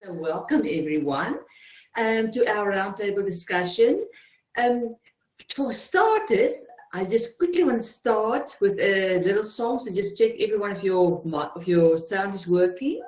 So welcome everyone to our roundtable discussion. For starters, I just quickly want to start with a little song, so just check everyone if your sound is working.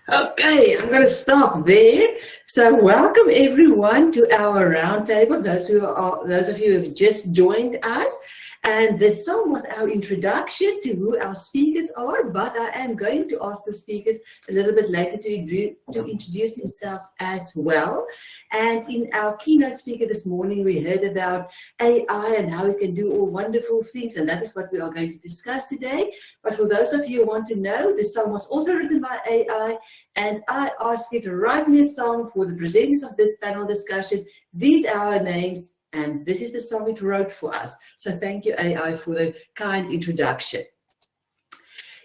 Okay, I'm going to stop there. So welcome everyone to our roundtable, those of you who have just joined us. And this song was our introduction to who our speakers are, but I am going to ask the speakers a little bit later to introduce themselves as well. And in our keynote speaker this morning, we heard about AI and how it can do all wonderful things, and that is what we are going to discuss today. But for those of you who want to know, this song was also written by AI, and I asked it to write me a song for the presenters of this panel discussion. These are our names, and this is the song it wrote for us. So thank you, AI, for the kind introduction.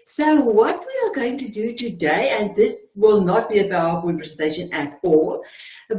So what we are going to do today, and this will not be a PowerPoint presentation at all,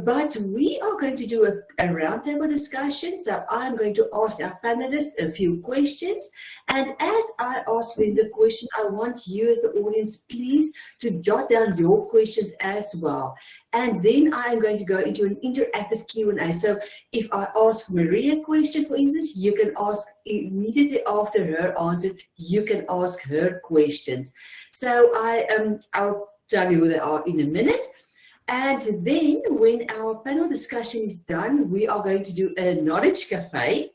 but we are going to do a roundtable discussion. So I'm going to ask our panelists a few questions. And as I ask them the questions, I want you as the audience, please, to jot down your questions as well. And then I am going to go into an interactive Q&A. So if I ask Maria a question, for instance, you can ask immediately after her answer, you can ask her questions. So I'll tell you who they are in a minute. And then when our panel discussion is done, we are going to do a knowledge cafe.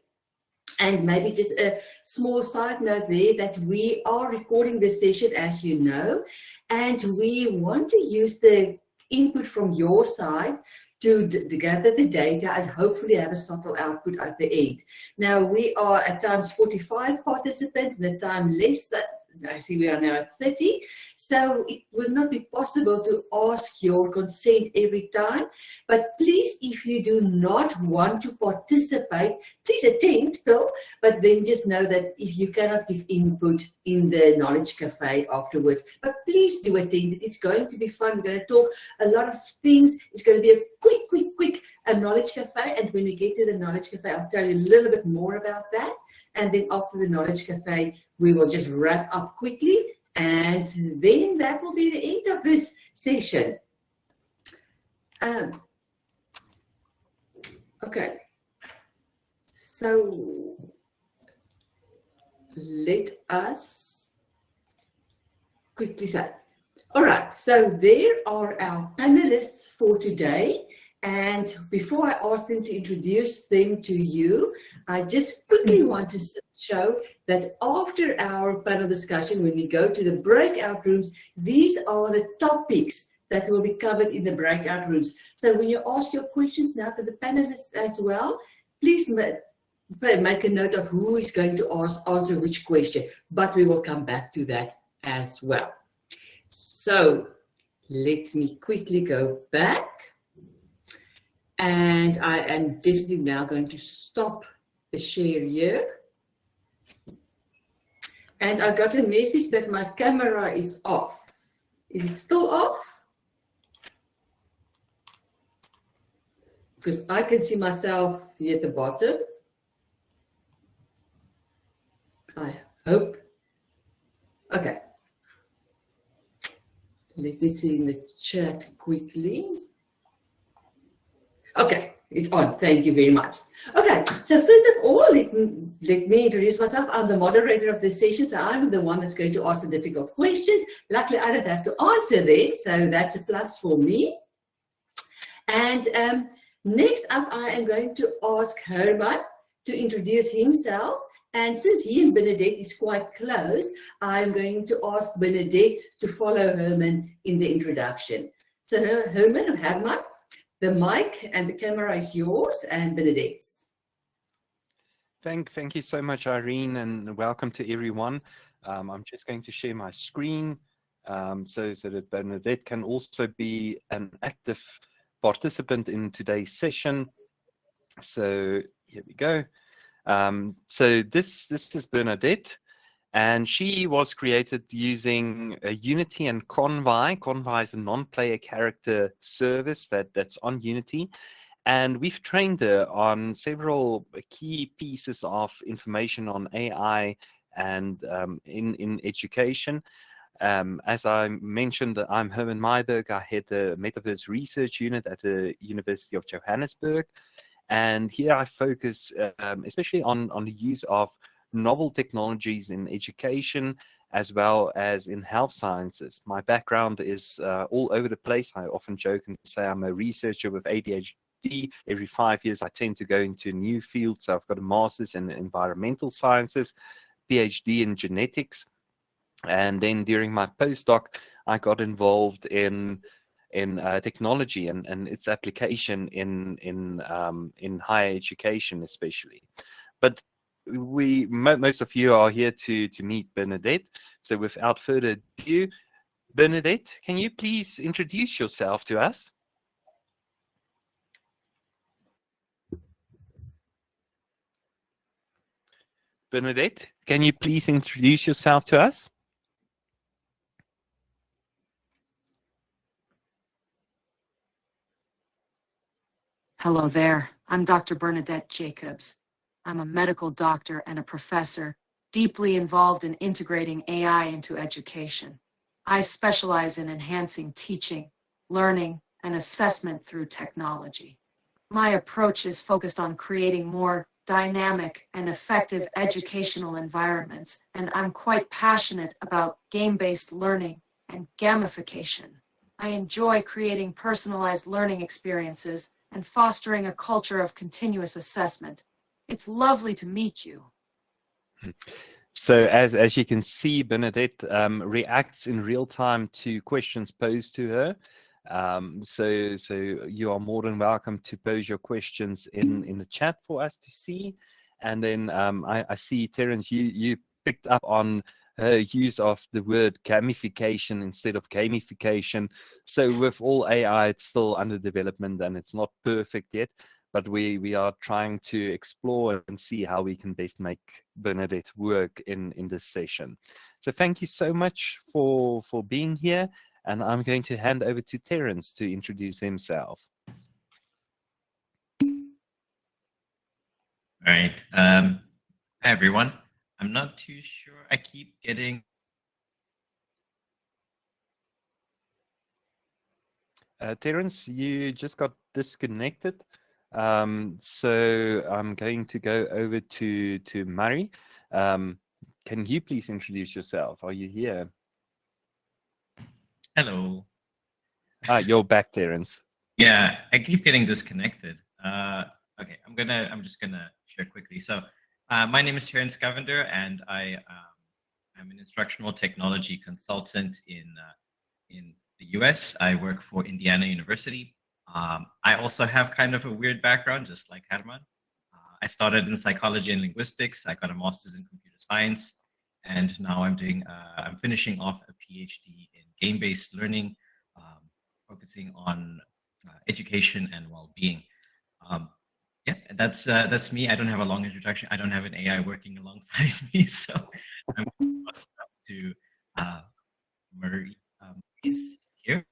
And maybe just a small side note there that we are recording this session, as you know, and we want to use the input from your side to gather the data and hopefully have a subtle output at the end. Now, we are at times 45 participants, and at time less. I see we are now at 30, so it will not be possible to ask your consent every time. But please, if you do not want to participate, please attend still, but then just know that if you cannot give input in the Knowledge Cafe afterwards, but please do attend. It's going to be fun. We're going to talk a lot of things. It's going to be a quick Knowledge Cafe, and when we get to the Knowledge Cafe, I'll tell you a little bit more about that. And then after the Knowledge Cafe, we will just wrap up quickly, and then that will be the end of this session. Okay, so let us quickly say. All right, so there are our panelists for today. And before I ask them to introduce them to you, I just quickly want to show that after our panel discussion, when we go to the breakout rooms, these are the topics that will be covered in the breakout rooms. So when you ask your questions now to the panelists as well, please make a note of who is going to answer which question, but we will come back to that as well. So let me quickly go back, and I am definitely now going to stop the share here. And I got a message that my camera is off. Is it still off? Because I can see myself here at the bottom. I hope. Okay. Let me see in the chat quickly. Okay, it's on. Thank you very much. Okay, so first of all, let me introduce myself. I'm the moderator of this session, so I'm the one that's going to ask the difficult questions. Luckily, I don't have to answer them, so that's a plus for me. And next up, I am going to ask Herman to introduce himself. And since he and Bernadette is quite close, I'm going to ask Bernadette to follow Herman in the introduction. So Herman or Herman, the mic and the camera is yours, and Bernadette's. Thank you so much, Irene, and welcome to everyone. I'm just going to share my screen so that Bernadette can also be an active participant in today's session. So here we go. So this is Bernadette, and she was created using Unity and Convi. Convi is a non-player character service that's on Unity, and we've trained her on several key pieces of information on AI and in education. As I mentioned, I'm Herman Myburg. I head the Metaverse Research Unit at the University of Johannesburg. And here I focus especially on the use of novel technologies in education as well as in health sciences. My background is all over the place. I often joke and say I'm a researcher with ADHD. Every 5 years I tend to go into a new field. So I've got a master's in environmental sciences, PhD in genetics. And then during my postdoc, I got involved in technology and its application in higher education, especially. But most of you are here to meet Bernadette. So without further ado, Bernadette, can you please introduce yourself to us? Bernadette, can you please introduce yourself to us? Hello there. I'm Dr. Bernadette Jacobs. I'm a medical doctor and a professor deeply involved in integrating AI into education. I specialize in enhancing teaching, learning, and assessment through technology. My approach is focused on creating more dynamic and effective educational environments, and I'm quite passionate about game-based learning and gamification. I enjoy creating personalized learning experiences and fostering a culture of continuous assessment. It's lovely to meet you. So as you can see, Bernadette reacts in real time to questions posed to her. So you are more than welcome to pose your questions in the chat for us to see. And then I see, Terence, you picked up on her use of the word gamification instead of gamification. So with all AI, it's still under development and it's not perfect yet, but we are trying to explore and see how we can best make Bernadette work in this session. So thank you so much for being here. And I'm going to hand over to Terence to introduce himself. All right. Hi, everyone. I'm not too sure. I keep getting... Terence, you just got disconnected. So I'm going to go over to Murray. Can you please introduce yourself? Are you here? Hello. You're back, Terence. Yeah, I keep getting disconnected. Okay, I'm just gonna share quickly. So my name is Terence Govender, and I'm an instructional technology consultant in the US. I work for Indiana University. I also have kind of a weird background, just like Herman. I started in psychology and linguistics. I got a master's in computer science, and now I'm finishing off a PhD in game-based learning, focusing on education and well-being. Yeah, that's me. I don't have a long introduction. I don't have an AI working alongside me, so I'm up to Marie is here.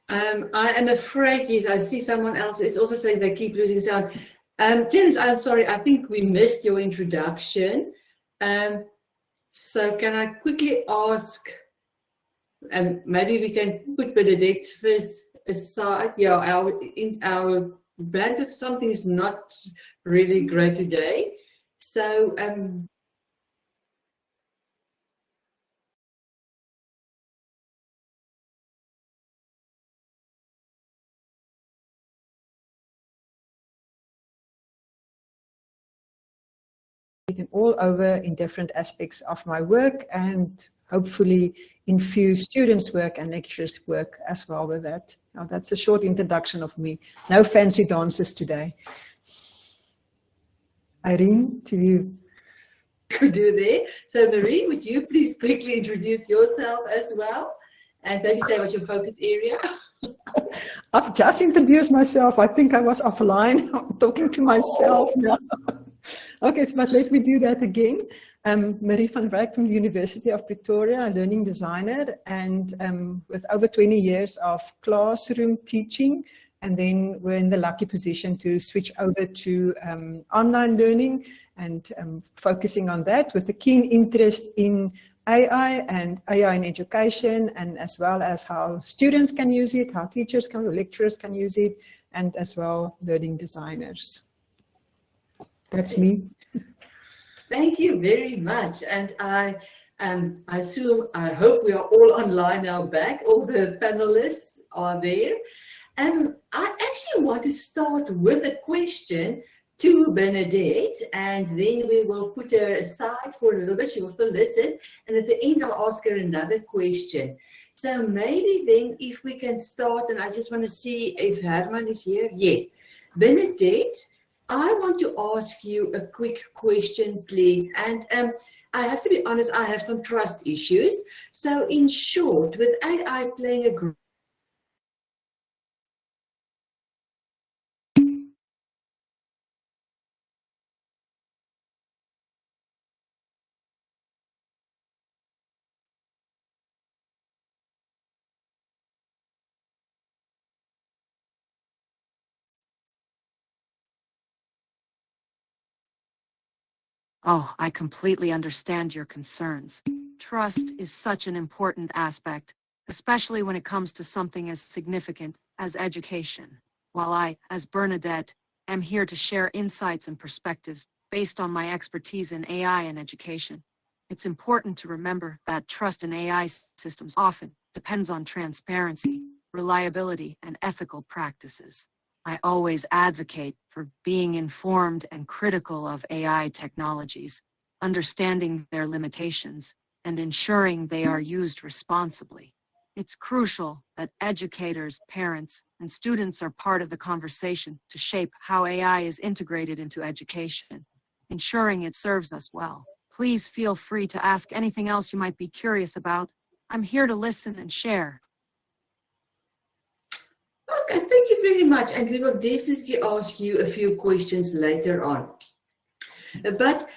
I am afraid, yes, I see someone else is also saying they keep losing sound. Terence, I'm sorry, I think we missed your introduction. So can I quickly ask, maybe we can put Bernadette first aside. Yeah, our bandwidth, something is not really great today. So all over in different aspects of my work, and hopefully infuse students' work and lecturers' work as well with that. Now, that's a short introduction of me. No fancy dances today. Irene, to you. do there. So Marie, would you please quickly introduce yourself as well? And maybe say what's your focus area? I've just introduced myself. I think I was offline. I'm talking to myself now. Okay, so, but let me do that again. Marie van Wyk from the University of Pretoria, a learning designer, and with over 20 years of classroom teaching, and then we're in the lucky position to switch over to online learning and focusing on that with a keen interest in AI and AI in education, and as well as how students can use it, how teachers can, lecturers can use it, and as well learning designers. That's me. Thank you very much. And I hope we are all online now back. All the panelists are there. I actually want to start with a question to Bernadette, and then we will put her aside for a little bit. She will still listen. And at the end, I'll ask her another question. So maybe then if we can start, and I just want to see if Herman is here. Yes. Bernadette, I want to ask you a quick question, please. And I have to be honest, I have some trust issues. So in short, with AI playing a group, Oh, I completely understand your concerns. Trust is such an important aspect, especially when it comes to something as significant as education. While I, as Bernadette, am here to share insights and perspectives based on my expertise in AI and education, it's important to remember that trust in AI systems often depends on transparency, reliability, and ethical practices. I always advocate for being informed and critical of AI technologies, understanding their limitations, and ensuring they are used responsibly. It's crucial that educators, parents, and students are part of the conversation to shape how AI is integrated into education, ensuring it serves us well. Please feel free to ask anything else you might be curious about. I'm here to listen and share. okay, thank you very much. And we will definitely ask you a few questions later on. But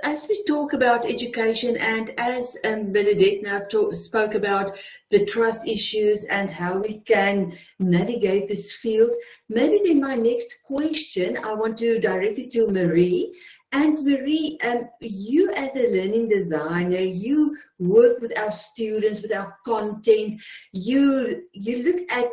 as we talk about education, and as Bernadette now spoke about the trust issues and how we can navigate this field, maybe then my next question, I want to direct it to Marie. And Marie, you as a learning designer, you work with our students, with our content, you look at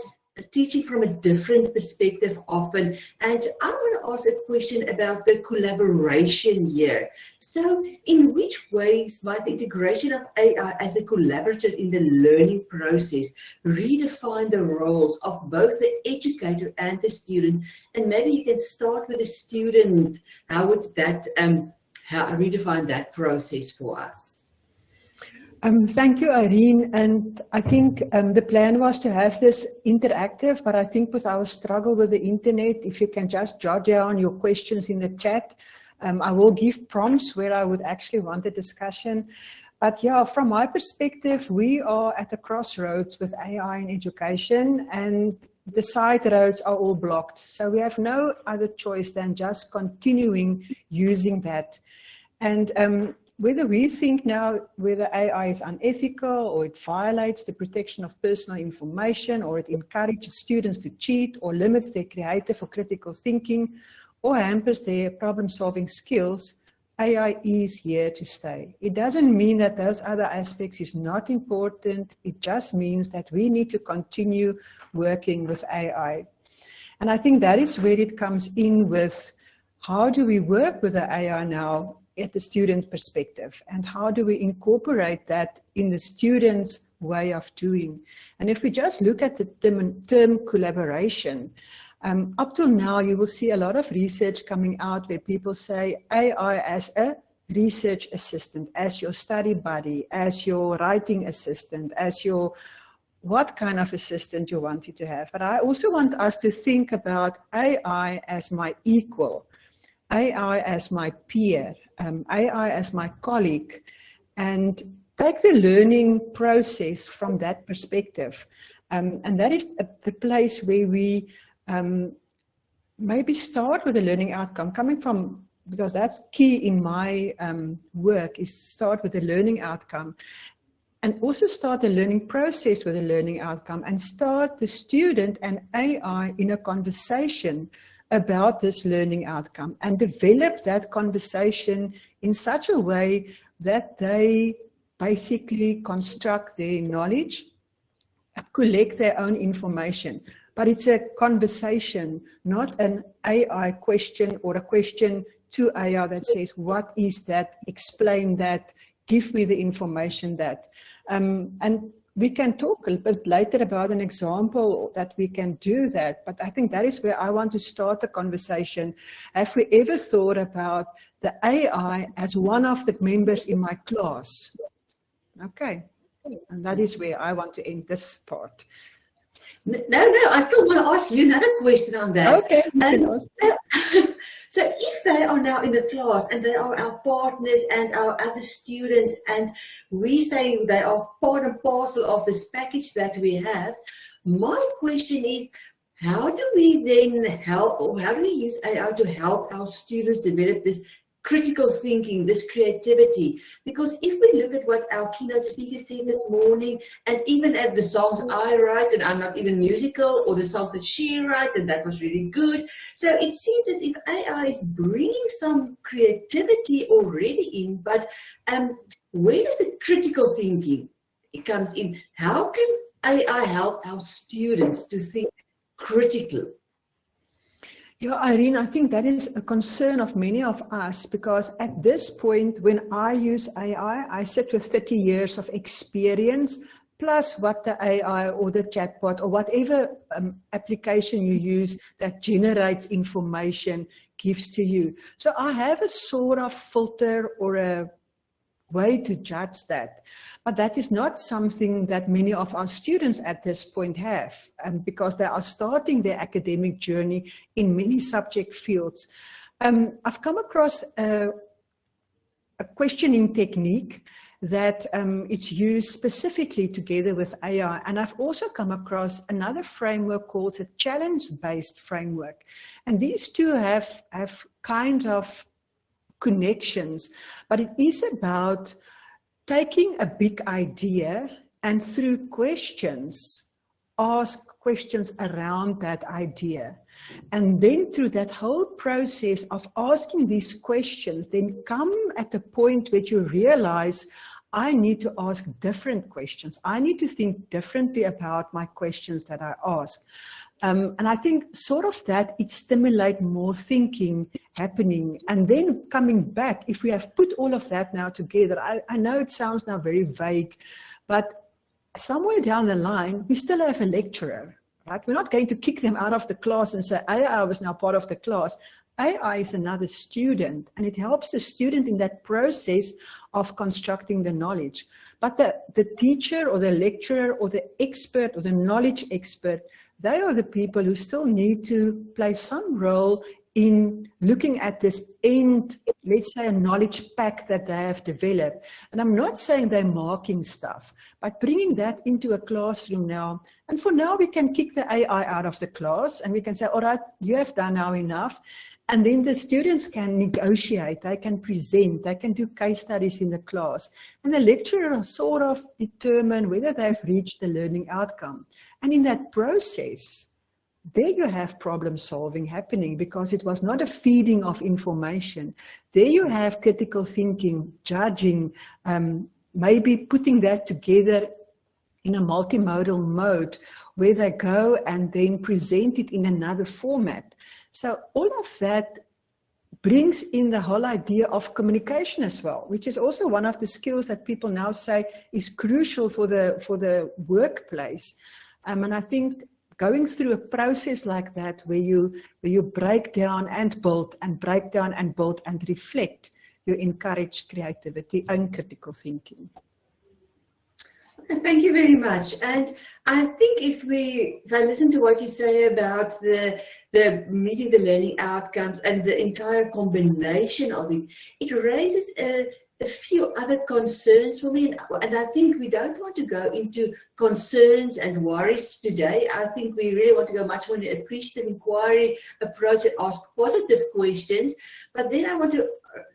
teaching from a different perspective often. And I want to ask a question about the collaboration here. So in which ways might the integration of AI as a collaborator in the learning process redefine the roles of both the educator and the student? And maybe you can start with the student. How would that how redefine that process for us? Thank you, Irene. And I think the plan was to have this interactive, but I think with our struggle with the internet, if you can just jot down your questions in the chat, I will give prompts where I would actually want a discussion. But yeah, from my perspective, we are at a crossroads with AI in education, and the side roads are all blocked. So we have no other choice than just continuing using that. And whether we think now whether AI is unethical or it violates the protection of personal information or it encourages students to cheat or limits their creative or critical thinking or hampers their problem-solving skills, AI is here to stay. It doesn't mean that those other aspects is not important. It just means that we need to continue working with AI. And I think that is where it comes in with how do we work with the AI now at the student perspective, and how do we incorporate that in the student's way of doing. And if we just look at the term collaboration, up till now you will see a lot of research coming out where people say AI as a research assistant, as your study buddy, as your writing assistant, as your what kind of assistant you want it to have. But I also want us to think about AI as my equal, AI as my peer, AI as my colleague, and take the learning process from that perspective. And that is the place where we maybe start with a learning outcome coming from, because that's key in my work, is start with a learning outcome and also start the learning process with a learning outcome and start the student and AI in a conversation about this learning outcome and develop that conversation in such a way that they basically construct their knowledge, collect their own information. But it's a conversation, not an AI question or a question to AI that says, what is that? Explain that. Give me the information that. And we can talk a little bit later about an example that we can do that, but I think that is where I want to start the conversation. Have we ever thought about the AI as one of the members in my class? Okay, and that is where I want to end this part. No, I still want to ask you another question on that. Okay, you can ask. So if they are now in the class and they are our partners and our other students, and we say they are part and parcel of this package that we have, my question is, how do we then help, or how do we use AI to help our students develop this critical thinking, this creativity? Because if we look at what our keynote speaker said this morning, and even at the songs I write, and I'm not even musical, or the songs that she writes, and that was really good. So it seems as if AI is bringing some creativity already in, but where does the critical thinking comes in? How can AI help our students to think critically? Yeah, Irene, I think that is a concern of many of us, because at this point, when I use AI, I sit with 30 years of experience, plus what the AI or the chatbot or whatever application you use that generates information gives to you. So I have a sort of filter or a way to judge that. But that is not something that many of our students at this point have, because they are starting their academic journey in many subject fields. I've come across a questioning technique that it's used specifically together with AI. And I've also come across another framework called a challenge-based framework. And these two have kind of connections, but it is about taking a big idea and through questions, ask questions around that idea. And then through that whole process of asking these questions, then come at a point where you realize, I need to ask different questions. I need to think differently about my questions that I ask. And I think sort of that it stimulates more thinking happening. And then coming back, if we have put all of that now together, I know it sounds now very vague, but somewhere down the line, we still have a lecturer, right? We're not going to kick them out of the class and say, AI was now part of the class. AI is another student, and it helps the student in that process of constructing the knowledge. But the teacher or the lecturer or the expert or the knowledge expert, they are the people who still need to play some role in looking at this end, let's say a knowledge pack that they have developed. And I'm not saying they're marking stuff, but bringing that into a classroom now. And for now, we can kick the AI out of the class and we can say, all right, you have done now enough. And then the students can negotiate, they can present, they can do case studies in the class. And the lecturer will sort of determine whether they've reached the learning outcome. And in that process, there you have problem solving happening because it was not a feeding of information. There you have critical thinking, judging, maybe putting that together in a multimodal mode where they go and then present it in another format. So all of that brings in the whole idea of communication as well, which is also one of the skills that people now say is crucial for the workplace. And I think going through a process like that where you break down and build and break down and build and reflect, you encourage creativity and critical thinking. Thank you very much. And I think if I listen to what you say about the meeting the learning outcomes and the entire combination of it, it raises a few other concerns for me. And I think we don't want to go into concerns and worries today. I think we really want to go much more in an appreciative inquiry approach and ask positive questions. But then I want to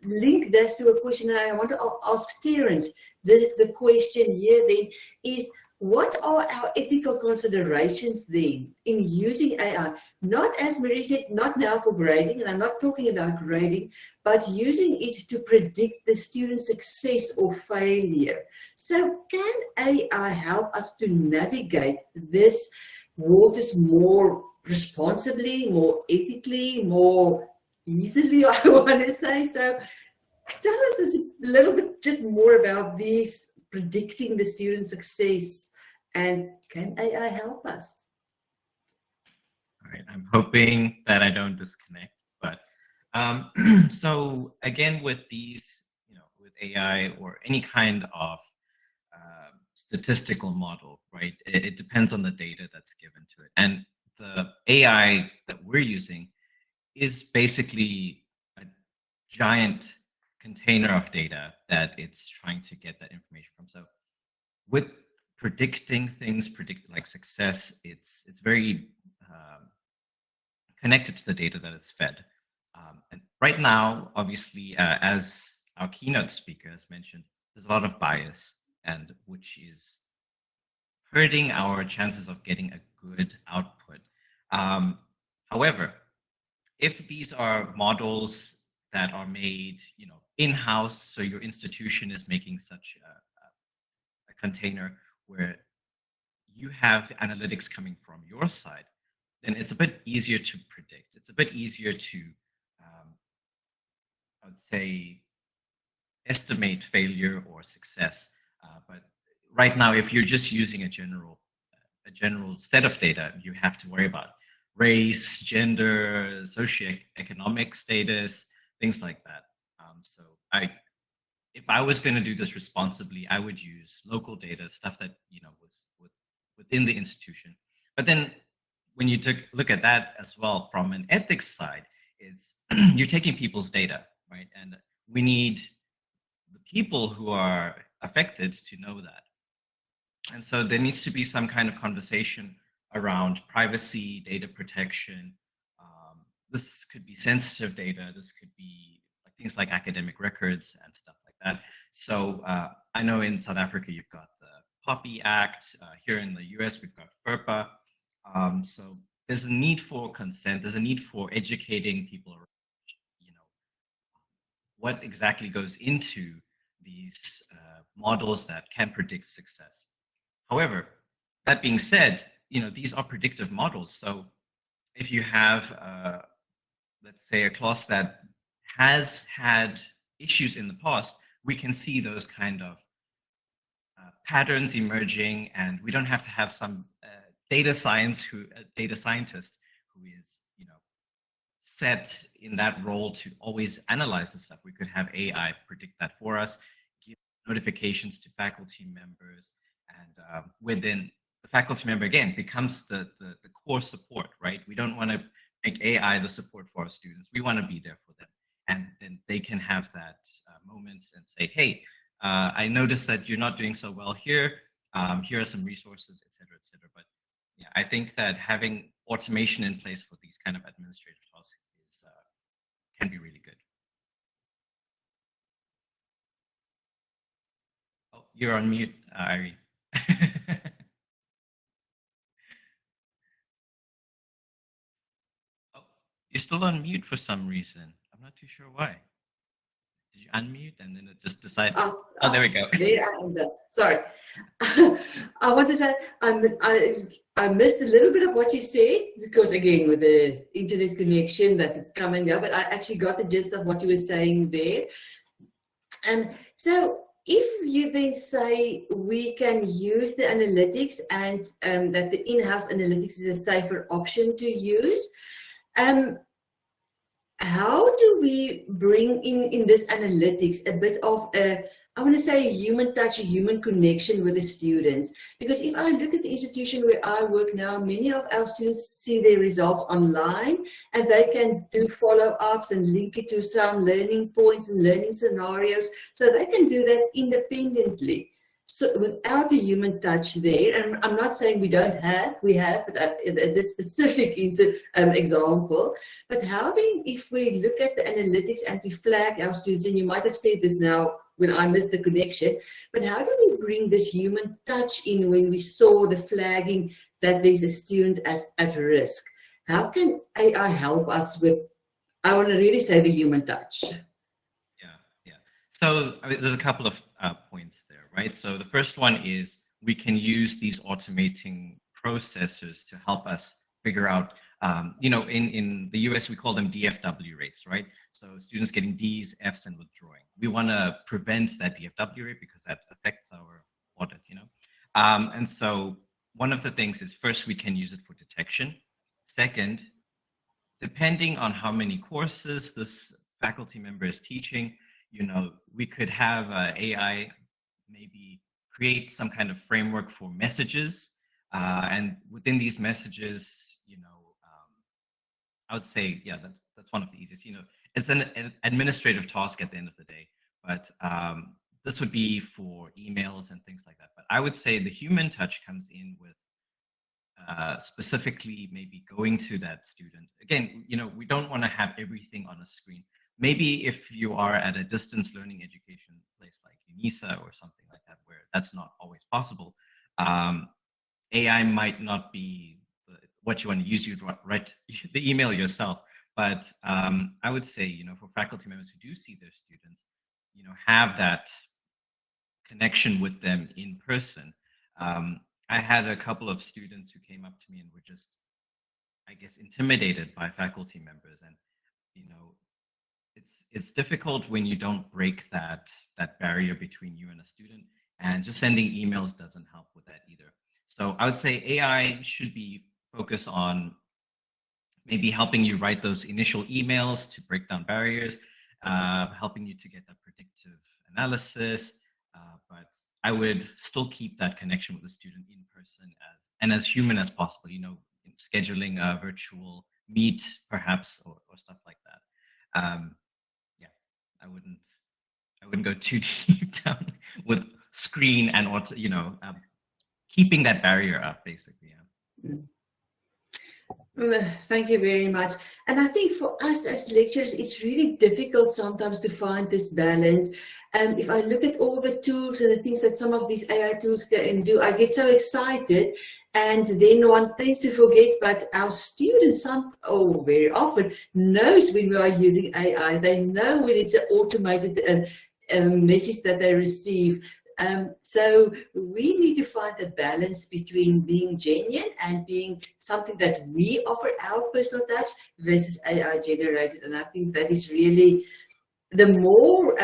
link this to a question I want to ask Terence. The question here then is, what are our ethical considerations then in using AI? Not, as Marie said, not now for grading, and I'm not talking about grading, but using it to predict the student's success or failure. So can AI help us to navigate this waters more responsibly, more ethically, more easily, I want to say? So tell us a little bit just more about these predicting the student's success, and can AI help us? All right, I'm hoping that I don't disconnect, but so again, with these, with AI or any kind of statistical model, right? It depends on the data that's given to it, and the AI that we're using is basically a giant container of data that it's trying to get that information from. So with predicting things, like success, it's very connected to the data that it's fed. And right now, obviously, as our keynote speaker has mentioned, there's a lot of bias, and which is hurting our chances of getting a good output. However, if these are models that are made, in-house, so your institution is making such a container where you have analytics coming from your side, then it's a bit easier to predict. It's a bit easier to, I would say, estimate failure or success. But right now, if you're just using a general set of data, you have to worry about race, gender, socioeconomic status, things like that. So if I was going to do this responsibly, I would use local data, stuff that was within the institution. But then when you look at that as well from an ethics side, is you're taking people's data, right? And we need the people who are affected to know that. And so there needs to be some kind of conversation around privacy, data protection. This could be sensitive data. This could be things like academic records and stuff like that. So I know in South Africa, you've got the POPI Act. Here in the US, we've got FERPA. So there's a need for consent. There's a need for educating people around, what exactly goes into these models that can predict success. However, that being said, these are predictive models. So if you have, let's say, a class that has had issues in the past, we can see those kind of patterns emerging, and we don't have to have some data scientist who is set in that role to always analyze the stuff. We could have AI predict that for us, give notifications to faculty members, and within the faculty member again becomes the core support, right? We don't want to make AI the support for our students. We want to be there for them, and then they can have that moment and say, hey, I noticed that you're not doing so well here. Here are some resources, et cetera, et cetera. But yeah, I think that having automation in place for these kind of administrative tasks is, can be really good. Oh, you're on mute, Irene. Oh, you're still on mute for some reason. I'm not too sure why. Did you unmute and then it just decided? Oh, there we go. There I am. Sorry. I want to say I missed a little bit of what you said because again with the internet connection that coming up, but I actually got the gist of what you were saying there. So if you then say we can use the analytics and that the in-house analytics is a safer option to use, how do we bring in this analytics a bit of a, I want to say, a human touch, a human connection with the students? Because if I look at the institution where I work now, many of our students see their results online and they can do follow-ups and link it to some learning points and learning scenarios. So they can do that independently. So without the human touch there, and I'm not saying we don't have, we have, but this specific example, but how then if we look at the analytics and we flag our students, and you might have said this now when I missed the connection, but how do we bring this human touch in when we saw the flagging that there's a student at risk? How can AI help us with, I want to really say, the human touch? Yeah. So I mean, there's a couple of points there, right? So the first one is we can use these automating processors to help us figure out, in the US, we call them DFW rates, right? So students getting Ds, Fs, and withdrawing. We want to prevent that DFW rate because that affects our audit, and so one of the things is, first, we can use it for detection. Second, depending on how many courses this faculty member is teaching, we could have AI maybe create some kind of framework for messages. And within these messages, I would say, yeah, that's one of the easiest. It's an administrative task at the end of the day, but this would be for emails and things like that. But I would say the human touch comes in with specifically maybe going to that student. Again, we don't want to have everything on a screen. Maybe if you are at a distance learning education place like UNISA or something like that, where that's not always possible, AI might not be what you want to use. You'd write the email yourself. But I would say, for faculty members who do see their students, have that connection with them in person. I had a couple of students who came up to me and were just, I guess, intimidated by faculty members. And, it's difficult when you don't break that barrier between you and a student, and just sending emails doesn't help with that either. So I would say AI should be focused on maybe helping you write those initial emails to break down barriers, helping you to get that predictive analysis, but I would still keep that connection with the student in person as human as possible, scheduling a virtual meet perhaps or stuff like that. Yeah, I wouldn't go too deep down with screen and also, keeping that barrier up basically. Yeah. Thank you very much. And I think for us as lecturers, it's really difficult sometimes to find this balance. If I look at all the tools and the things that some of these AI tools can do, I get so excited, and then one tends to forget, but our students, very often, knows when we are using AI. They know when it's an automated message that they receive. So we need to find a balance between being genuine and being something that we offer our personal touch versus AI generated. And I think that is really, the more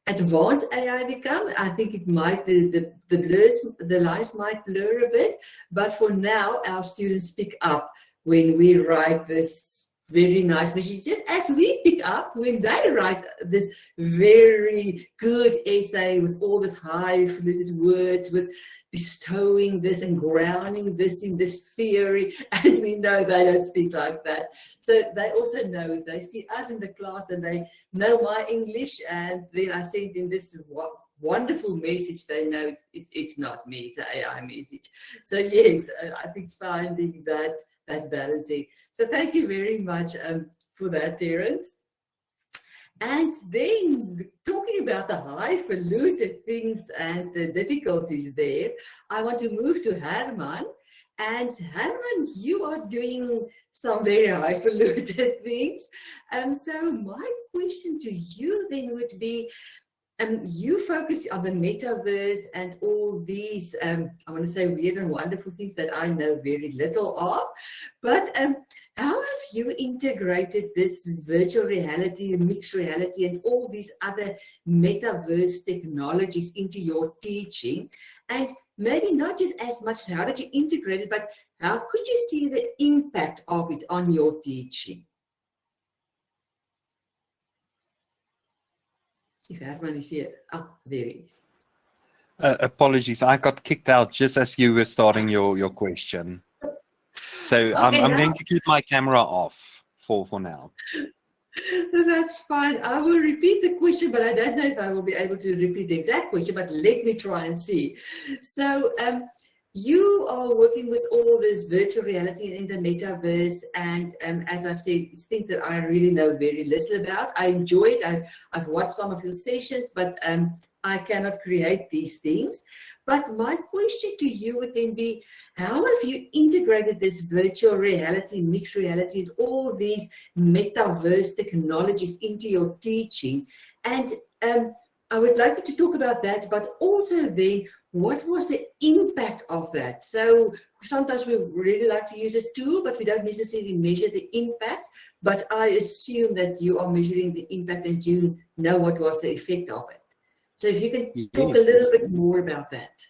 advanced AI become, I think it might, the lines might blur a bit, but for now our students pick up when we write this very nice messages, as we pick up when they write this very good essay with all this highfalutin words, with bestowing this and grounding this in this theory, and we know they don't speak like that. So they also know, if they see us in the class and they know my English, and then I send in this wonderful message, they know it's not me, it's an AI message. So yes, I think finding that balancing. So thank you very much for that, Terence. And then talking about the highfalutin things and the difficulties there, I want to move to Herman. And Herman, you are doing some very highfalutin things. So my question to you then would be, you focus on the metaverse and all these, I want to say, weird and wonderful things that I know very little of. But how have you integrated this virtual reality, mixed reality, and all these other metaverse technologies into your teaching? And maybe not just as much how did you integrate it, but how could you see the impact of it on your teaching? If Herman is here. Oh, there he is. Apologies, I got kicked out just as you were starting your question. So Okay, I'm going to keep my camera off for now. That's fine. I will repeat the question, but I don't know if I will be able to repeat the exact question, but let me try and see. So you are working with all this virtual reality in the metaverse, and as I've said, it's things that I really know very little about. I enjoy it. I've watched some of your sessions, but I cannot create these things. But my question to you would then be, how have you integrated this virtual reality, mixed reality, and all these metaverse technologies into your teaching? And I would like you to talk about that, but also then, what was the impact of that? So sometimes we really like to use a tool, but we don't necessarily measure the impact. But I assume that you are measuring the impact and you know what was the effect of it. So if you can talk a little bit more about that.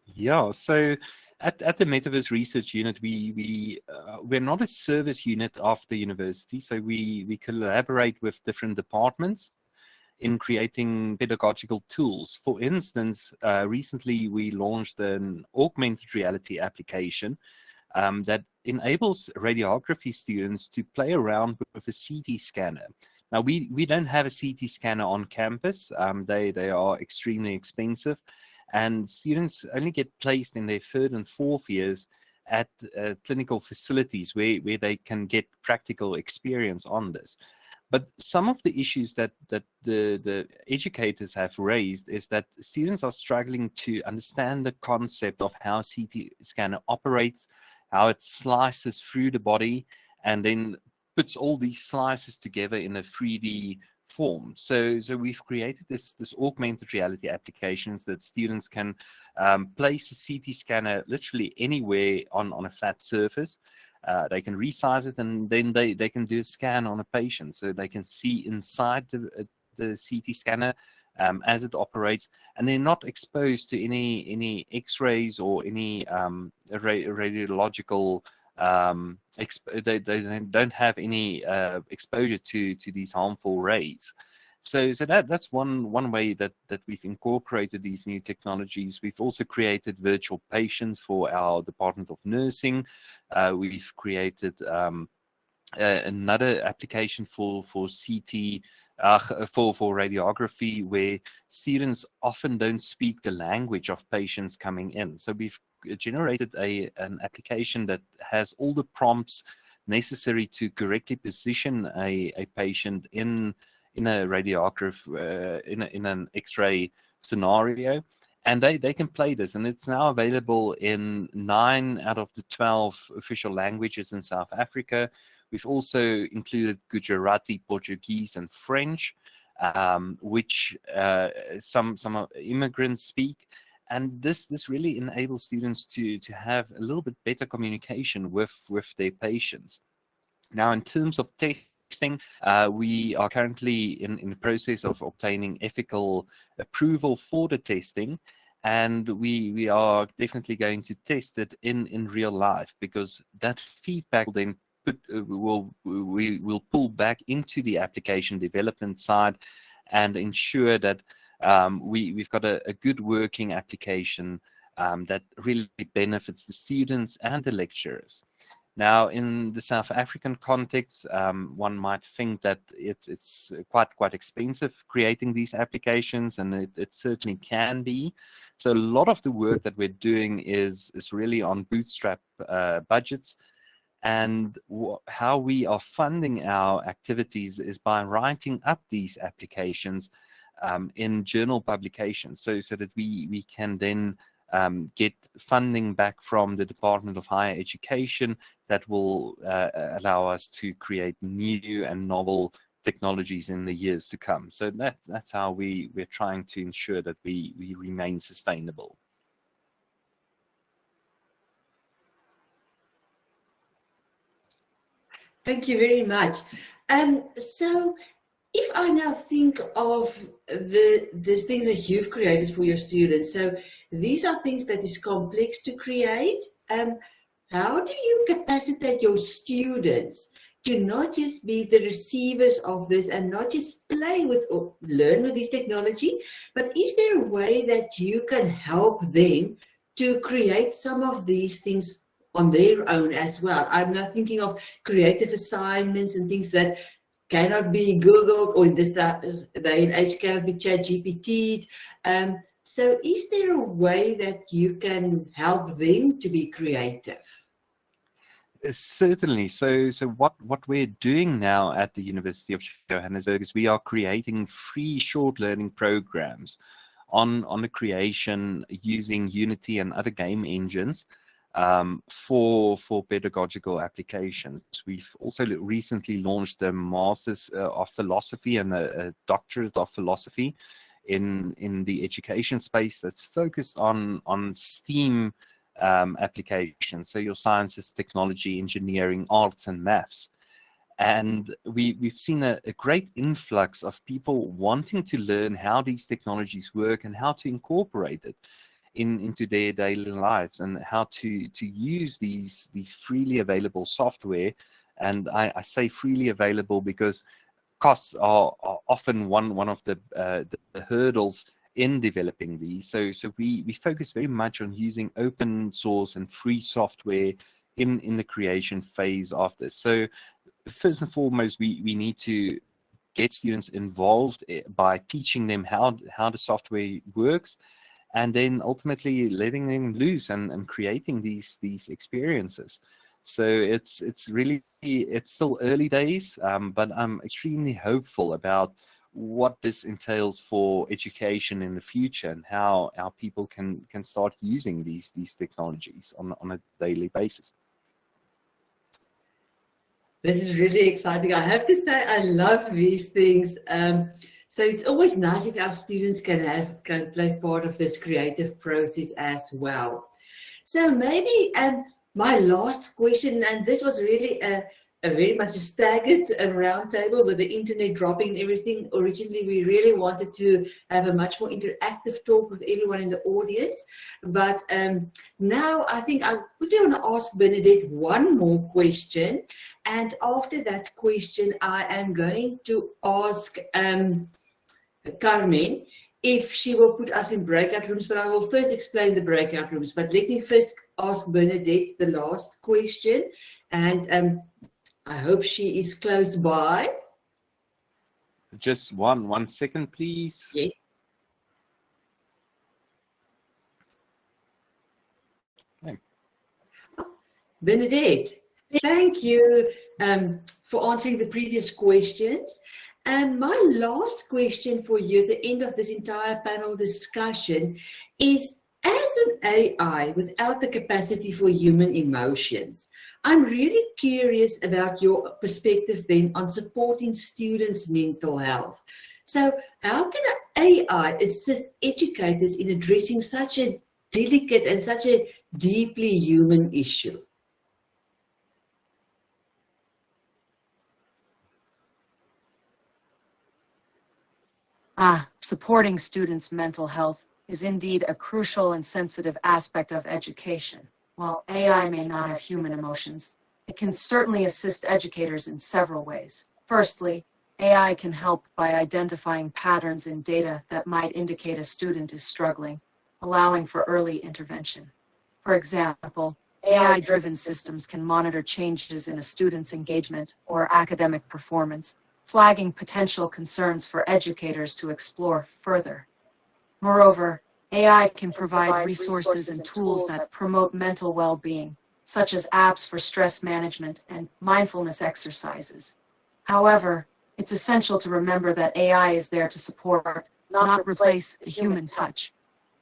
Yeah, so at the Metaverse Research Unit, we're not a service unit of the university, so we collaborate with different departments in creating pedagogical tools. For instance, recently we launched an augmented reality application that enables radiography students to play around with a CT scanner. Now, we don't have a CT scanner on campus. They are extremely expensive, and students only get placed in their third and fourth years at clinical facilities where they can get practical experience on this. But some of the issues that the educators have raised is that students are struggling to understand the concept of how CT scanner operates, how it slices through the body, and then puts all these slices together in a 3D form. So we've created this augmented reality applications that students can place a CT scanner literally anywhere on a flat surface. They can resize it, and then they can do a scan on a patient, so they can see inside the CT scanner as it operates, and they're not exposed to any X-rays or any radiological. They don't have any exposure to these harmful rays. So that's one way that we've incorporated these new technologies. We've also created virtual patients for our Department of Nursing. We've created another application for CT, for radiography, where students often don't speak the language of patients coming in. So we've generated an application that has all the prompts necessary to correctly position a patient in a radiograph, in an X-ray scenario, and they can play this, and it's now available in 9 out of the 12 official languages in South Africa. We've also included Gujarati, Portuguese, and French, which some immigrants speak. And this really enables students to have a little bit better communication with their patients. Now, in terms of testing, we are currently in the process of obtaining ethical approval for the testing, and we are definitely going to test it in real life, because that feedback will then we'll pull back into the application development side and ensure that we've got a good working application that really benefits the students and the lecturers. Now, in the South African context, one might think that it's quite expensive creating these applications, and it certainly can be. So a lot of the work that we're doing is really on bootstrap budgets. And how we are funding our activities is by writing up these applications in journal publications, so that we can then get funding back from the Department of Higher Education that will allow us to create new and novel technologies in the years to come. So that's how we're trying to ensure that we remain sustainable. Thank you very much. So if I now think of these things that you've created for your students, so these are things that is complex to create. How do you capacitate your students to not just be the receivers of this and not just play with or learn with this technology, but is there a way that you can help them to create some of these things on their own as well? I'm not thinking of creative assignments and things that cannot be Googled, or in this day and age cannot be ChatGPT'd. So is there a way that you can help them to be creative? Certainly. So what we're doing now at the University of Johannesburg is we are creating free short learning programs on the creation using Unity and other game engines for pedagogical applications. We've also recently launched a Masters of Philosophy and a Doctorate of Philosophy in the education space that's focused on STEAM applications, so your sciences, technology, engineering, arts, and maths. And we've seen a great influx of people wanting to learn how these technologies work and how to incorporate it into their daily lives, and how to use these freely available software. And I say freely available because costs are often one of the hurdles in developing these. So we focus very much on using open source and free software in the creation phase of this. So first and foremost, we need to get students involved by teaching them how the software works, and then ultimately letting them loose and creating these experiences. So it's still early days, but I'm extremely hopeful about what this entails for education in the future, and how our people can start using these technologies on a daily basis. This is really exciting. I have to say, I love these things. So it's always nice if our students can play part of this creative process as well. So maybe my last question, and this was really a very much a staggered roundtable with the internet dropping and everything. Originally, we really wanted to have a much more interactive talk with everyone in the audience. But now I think I quickly want to ask Bernadette one more question. And after that question, I am going to ask Carmen if she will put us in breakout rooms, but I will first explain the breakout rooms. But let me first ask Bernadette the last question, and I hope she is close by. Just one second, please. Yes. Okay. Bernadette, thank you for answering the previous questions. And my last question for you at the end of this entire panel discussion is, as an AI without the capacity for human emotions, I'm really curious about your perspective then on supporting students' mental health. So how can an AI assist educators in addressing such a delicate and such a deeply human issue? Supporting students' mental health is indeed a crucial and sensitive aspect of education. While AI may not have human emotions, It can certainly assist educators in several ways. Firstly, AI can help by identifying patterns in data that might indicate a student is struggling, allowing for early intervention. For example, AI-driven systems can monitor changes in a student's engagement or academic performance, flagging potential concerns for educators to explore further. Moreover, AI can provide resources and tools that promote mental well-being, such as apps for stress management and mindfulness exercises. However, it's essential to remember that AI is there to support, not replace, the human touch.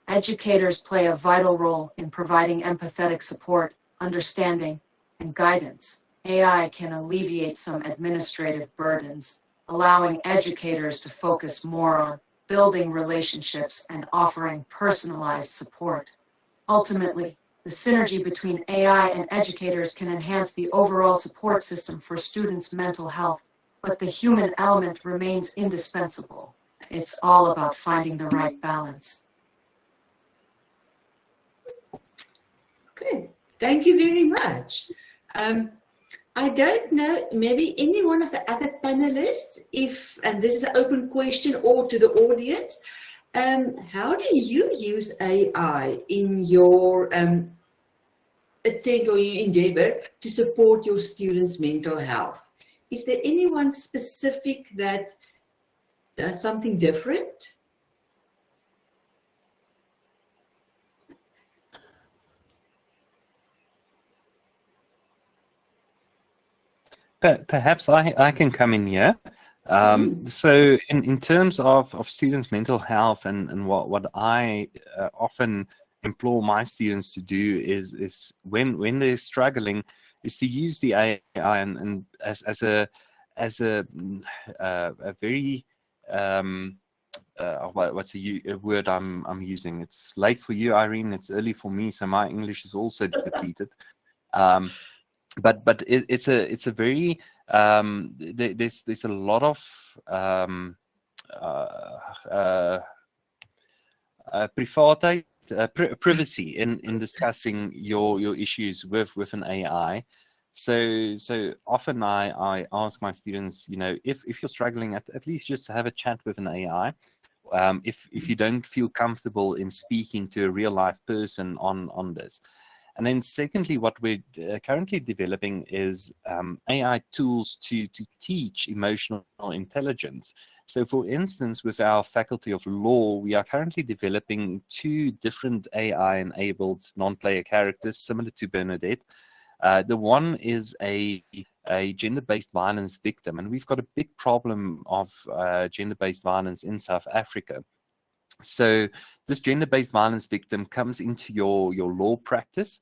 Educators play a vital role in providing empathetic support, understanding, and guidance. AI can alleviate some administrative burdens, allowing educators to focus more on building relationships and offering personalized support. Ultimately, the synergy between AI and educators can enhance the overall support system for students' mental health, but the human element remains indispensable. It's all about finding the right balance. Okay, thank you very much. I don't know, maybe any one of the other panelists, and this is an open question or to the audience, how do you use AI in your attempt or your endeavor to support your students' mental health? Is there anyone specific that does something different? Perhaps I can come in here. So in terms of students' mental health and what I often implore my students to do is when they're struggling is to use the AI and as a very what's a word I'm using? It's late for you, Irene. It's early for me, so my English is also depleted. But it's a very there's a lot of privacy in discussing your issues with an AI. So often I ask my students, if you're struggling, at least just have a chat with an AI. If you don't feel comfortable in speaking to a real life person on this. And then secondly, what we're currently developing is AI tools to teach emotional intelligence. So for instance, with our Faculty of Law, we are currently developing 2 different AI-enabled non-player characters similar to Bernadette. The one is a gender-based violence victim, and we've got a big problem of gender-based violence in South Africa. So this gender-based violence victim comes into your law practice,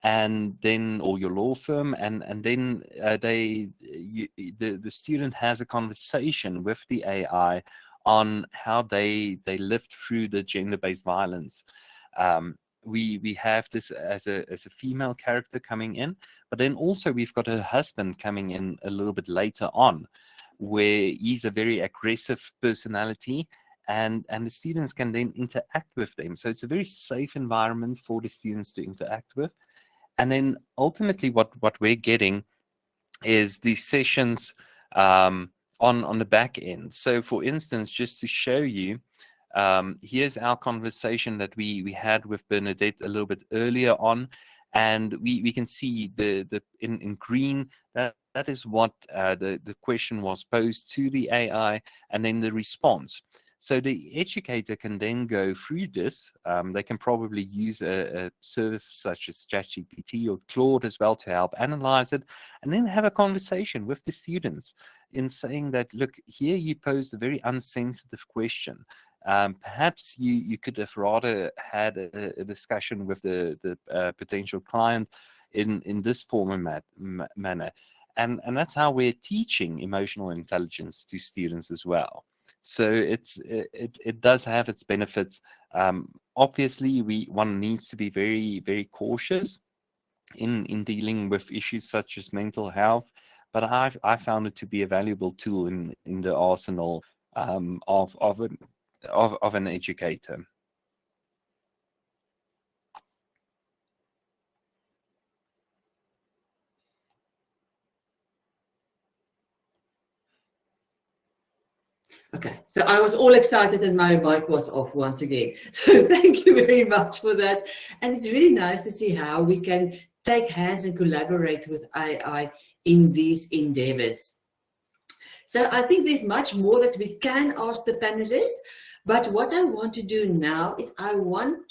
and then, or your law firm, and then the student has a conversation with the AI on how they lived through the gender-based violence. We have this as a female character coming in, but then also we've got her husband coming in a little bit later on, where he's a very aggressive personality. And the students can then interact with them. So it's a very safe environment for the students to interact with. And then ultimately what we're getting is these sessions on the back end. So for instance, just to show you, here's our conversation that we had with Bernadette a little bit earlier on. And we can see in green, that is what the question was posed to the AI, and then the response. So the educator can then go through this. They can probably use a service such as ChatGPT or Claude as well to help analyze it, and then have a conversation with the students in saying that, look, here you posed a very unsensitive question. Perhaps you could have rather had a discussion with the potential client in this formal manner. And that's how we're teaching emotional intelligence to students as well. So it does have its benefits. Obviously, one needs to be very, very cautious in dealing with issues such as mental health. But I found it to be a valuable tool in the arsenal of an educator. Okay, so I was all excited and my mic was off once again. So thank you very much for that. And it's really nice to see how we can take hands and collaborate with AI in these endeavors. So I think there's much more that we can ask the panelists, but what I want to do now is I want